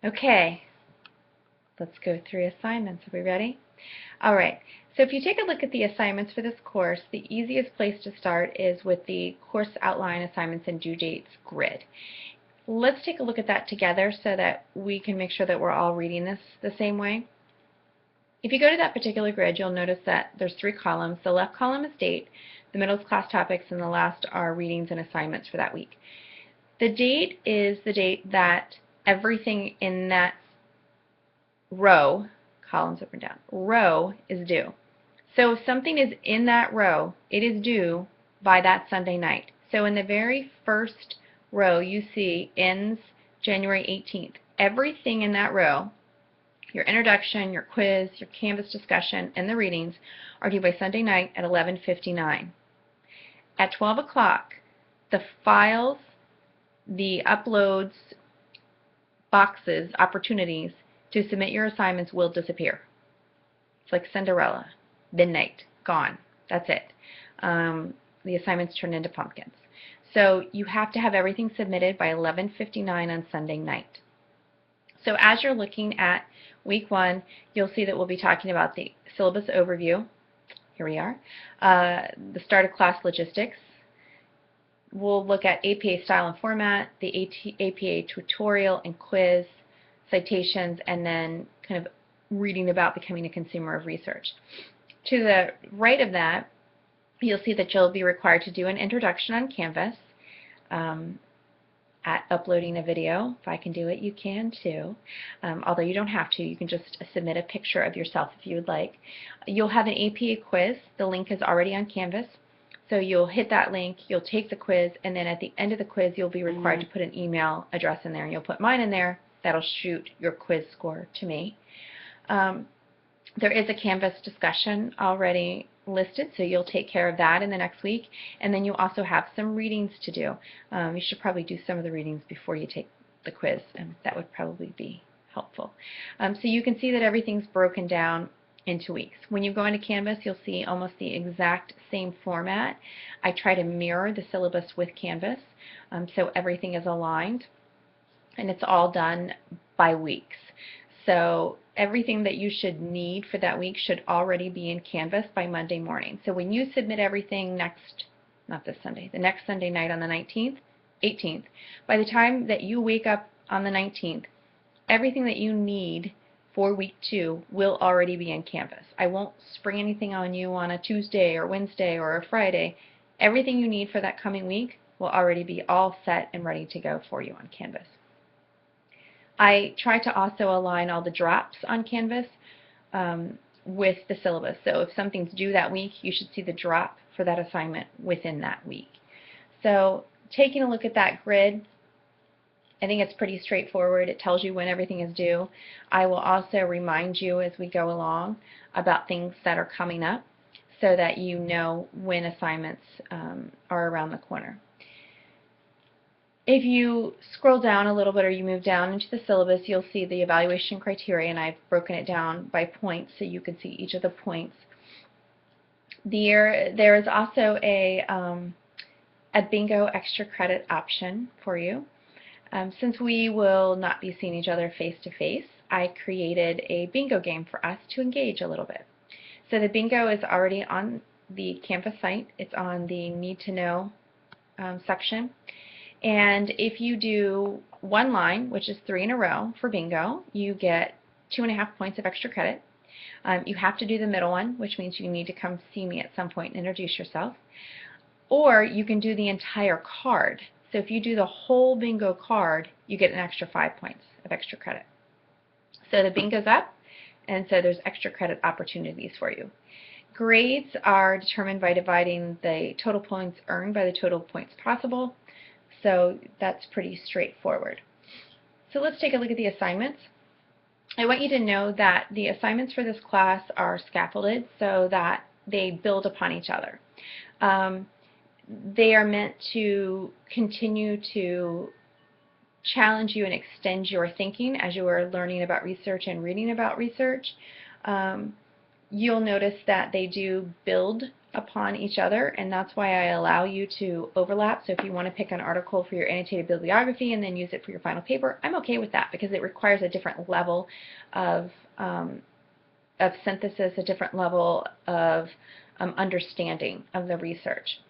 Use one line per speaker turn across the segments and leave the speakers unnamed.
Okay, let's go through assignments. Are we ready? All right, so if you take a look at the assignments for this course, the easiest place to start is with the course outline assignments and due dates grid. Let's take a look at that together so that we can make sure that we're all reading this the same way. If you go to that particular grid, you'll notice that there's 3 columns. The left column is date, the middle is class topics, and the last are readings and assignments for that week. The date is the date that everything in that row, columns up and down, row is due. So if something is in that row, it is due by that Sunday night. So in the very first row you see ends January 18th. Everything in that row, your introduction, your quiz, your Canvas discussion, and the readings are due by Sunday night at 11:59. At 12 o'clock, the files, the uploads, boxes, opportunities to submit your assignments will disappear. It's like Cinderella. Midnight, gone. That's it. The assignments turn into pumpkins. So you have to have everything submitted by 11:59 on Sunday night. So as you're looking at week 1, you'll see that we'll be talking about the syllabus overview. Here we are. The start of class logistics. We'll look at APA style and format, the APA tutorial and quiz, citations, and then kind of reading about becoming a consumer of research. To the right of that, you'll see that you'll be required to do an introduction on Canvas, at uploading a video. If I can do it, you can too. Although you don't have to, you can just submit a picture of yourself if you would like. You'll have an APA quiz. The link is already on Canvas. So you'll hit that link, you'll take the quiz, and then at the end of the quiz you'll be required to put an email address in there. And you'll put mine in there. That'll shoot your quiz score to me. There is a Canvas discussion already listed, so you'll take care of that in the next week. And then you also have some readings to do. You should probably do some of the readings before you take the quiz, and that would probably be helpful. So you can see that everything's broken down into weeks. When you go into Canvas, you'll see almost the exact same format. I try to mirror the syllabus with Canvas, so everything is aligned, and it's all done by weeks. So everything that you should need for that week should already be in Canvas by Monday morning. So when you submit everything not this Sunday, the next Sunday night on the 18th, by the time that you wake up on the 19th, everything that you need for week 2 will already be in Canvas. I won't spring anything on you on a Tuesday or Wednesday or a Friday. Everything you need for that coming week will already be all set and ready to go for you on Canvas. I try to also align all the drops on Canvas with the syllabus. So if something's due that week, you should see the drop for that assignment within that week. So taking a look at that grid, I think it's pretty straightforward. It tells you when everything is due. I will also remind you as we go along about things that are coming up so that you know when assignments are around the corner. If you scroll down a little bit or you move down into the syllabus, you'll see the evaluation criteria, and I've broken it down by points so you can see each of the points. There is also a bingo extra credit option for you. Since we will not be seeing each other face-to-face, I created a bingo game for us to engage a little bit. So the bingo is already on the Canvas site. It's on the Need to Know section. And if you do one line, which is 3 in a row for bingo, you get 2.5 points of extra credit. You have to do the middle one, which means you need to come see me at some point and introduce yourself. Or you can do the entire card. So if you do the whole bingo card, you get an extra 5 points of extra credit. So the bingo's up, and so there's extra credit opportunities for you. Grades are determined by dividing the total points earned by the total points possible. So that's pretty straightforward. So let's take a look at the assignments. I want you to know that the assignments for this class are scaffolded so that they build upon each other. They are meant to continue to challenge you and extend your thinking as you are learning about research and reading about research. You'll notice that they do build upon each other, and that's why I allow you to overlap. So if you want to pick an article for your annotated bibliography and then use it for your final paper, I'm okay with that because it requires a different level of synthesis, a different level of understanding of the research.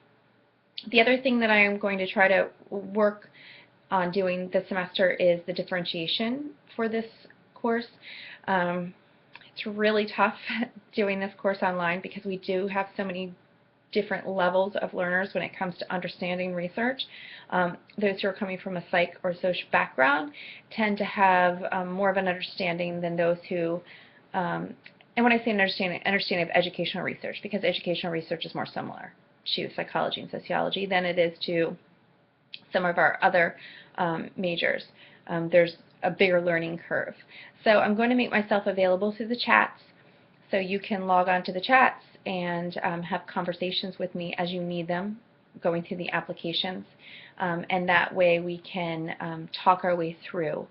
The other thing that I am going to try to work on doing this semester is the differentiation for this course. It's really tough doing this course online because we do have so many different levels of learners when it comes to understanding research. Those who are coming from a psych or social background tend to have more of an understanding than those who, and when I say understanding of educational research, because educational research is more similar to psychology and sociology than it is to some of our other majors. There's a bigger learning curve. So I'm going to make myself available through the chats so you can log on to the chats and have conversations with me as you need them, going through the applications, and that way we can talk our way through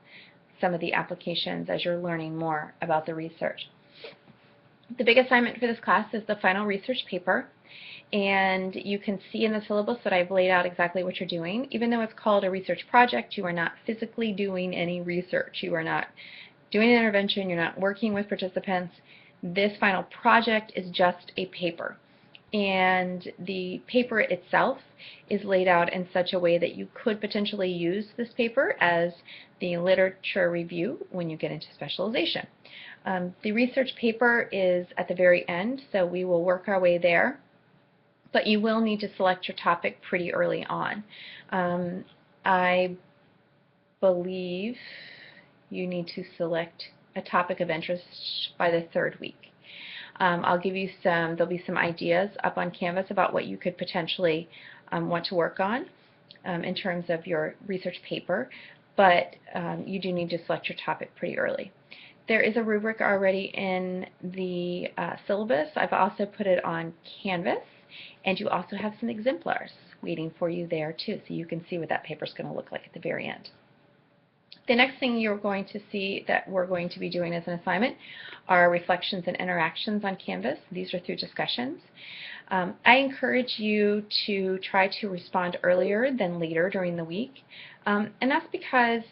some of the applications as you're learning more about the research. The big assignment for this class is the final research paper, and you can see in the syllabus that I've laid out exactly what you're doing. Even though it's called a research project, you are not physically doing any research. You are not doing an intervention. You're not working with participants. This final project is just a paper, and the paper itself is laid out in such a way that you could potentially use this paper as the literature review when you get into specialization. The research paper is at the very end, so we will work our way there, but you will need to select your topic pretty early on. I believe you need to select a topic of interest by the 3rd week. I'll give you there'll be some ideas up on Canvas about what you could potentially want to work on in terms of your research paper, but you do need to select your topic pretty early. There is a rubric already in the syllabus. I've also put it on Canvas, and you also have some exemplars waiting for you there too, so you can see what that paper is going to look like at the very end. The next thing you're going to see that we're going to be doing as an assignment are reflections and interactions on Canvas. These are through discussions. I encourage you to try to respond earlier than later during the week, and that's because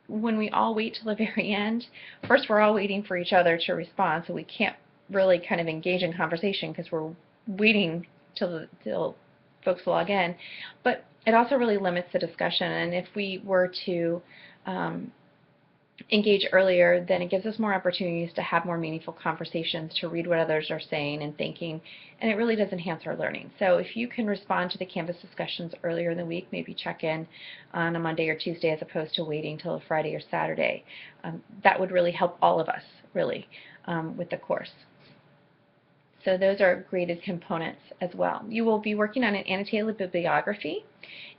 when we all wait till the very end, first we're all waiting for each other to respond, so we can't really kind of engage in conversation because we're waiting till folks log in, but it also really limits the discussion, and if we were to engage earlier, then it gives us more opportunities to have more meaningful conversations, to read what others are saying and thinking, and it really does enhance our learning. So if you can respond to the Canvas discussions earlier in the week, maybe check in on a Monday or Tuesday as opposed to waiting till a Friday or Saturday, that would really help all of us, really, with the course. So those are graded components as well. You will be working on an annotated bibliography,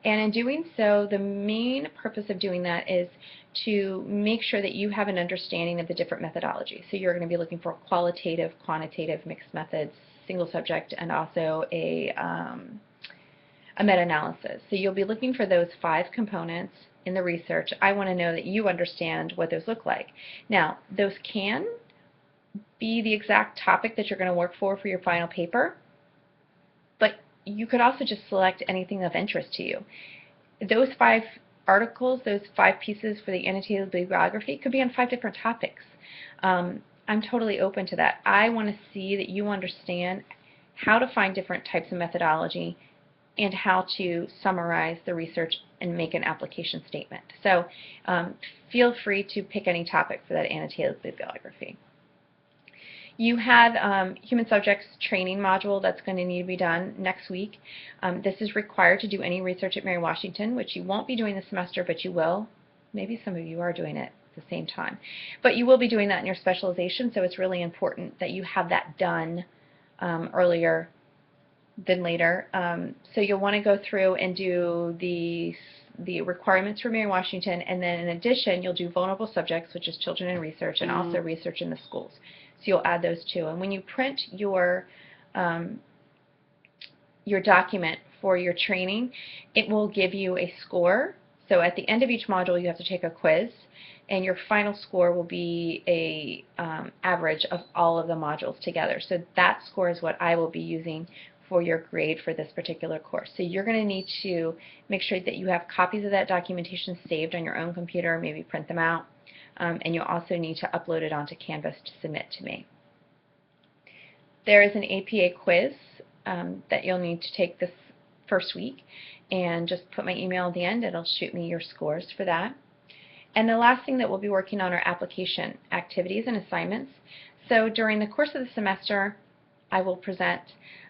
and in doing so, the main purpose of doing that is to make sure that you have an understanding of the different methodologies. So you're going to be looking for qualitative, quantitative, mixed methods, single subject, and also a meta-analysis. So you'll be looking for those 5 components in the research. I want to know that you understand what those look like. Now, those can be the exact topic that you're going to work for your final paper, but you could also just select anything of interest to you. Those 5 articles, those 5 pieces for the annotated bibliography could be on 5 different topics. I'm totally open to that. I want to see that you understand how to find different types of methodology and how to summarize the research and make an application statement. So feel free to pick any topic for that annotated bibliography. You have human subjects training module that's going to need to be done next week. This is required to do any research at Mary Washington, which you won't be doing this semester, but you will. Maybe some of you are doing it at the same time. But you will be doing that in your specialization, so it's really important that you have that done earlier than later. So you'll want to go through and do the requirements for Mary Washington, and then in addition, you'll do vulnerable subjects, which is children in research, and also research in the schools. So you'll add those too. And when you print your document for your training, it will give you a score. So at the end of each module, you have to take a quiz, and your final score will be a average of all of the modules together. So that score is what I will be using for your grade for this particular course. So you're going to need to make sure that you have copies of that documentation saved on your own computer, maybe print them out, and you'll also need to upload it onto Canvas to submit to me. There is an APA quiz that you'll need to take this first week, and just put my email at the end. It'll shoot me your scores for that. And the last thing that we'll be working on are application activities and assignments. So during the course of the semester, I will present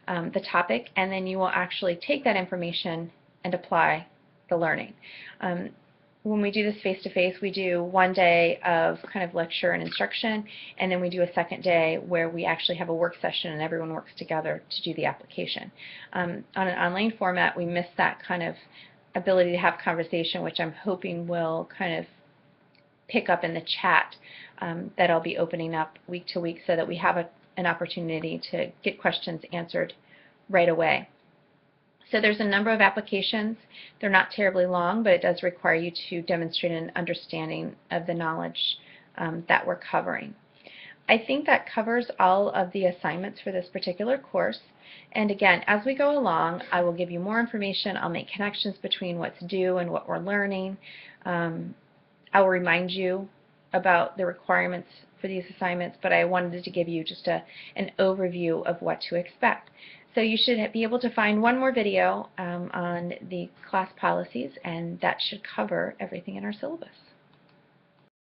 the topic, and then you will actually take that information and apply the learning. When we do this face-to-face, we do one day of kind of lecture and instruction, and then we do a second day where we actually have a work session and everyone works together to do the application. On an online format, we miss that kind of ability to have conversation, which I'm hoping will kind of pick up in the chat that I'll be opening up week to week, so that we have an opportunity to get questions answered right away. So there's a number of applications. They're not terribly long, but it does require you to demonstrate an understanding of the knowledge that we're covering. I think that covers all of the assignments for this particular course. And again, as we go along, I will give you more information. I'll make connections between what's due and what we're learning. I'll remind you about the requirements for these assignments, but I wanted to give you just an overview of what to expect. So you should be able to find one more video on the class policies, and that should cover everything in our syllabus.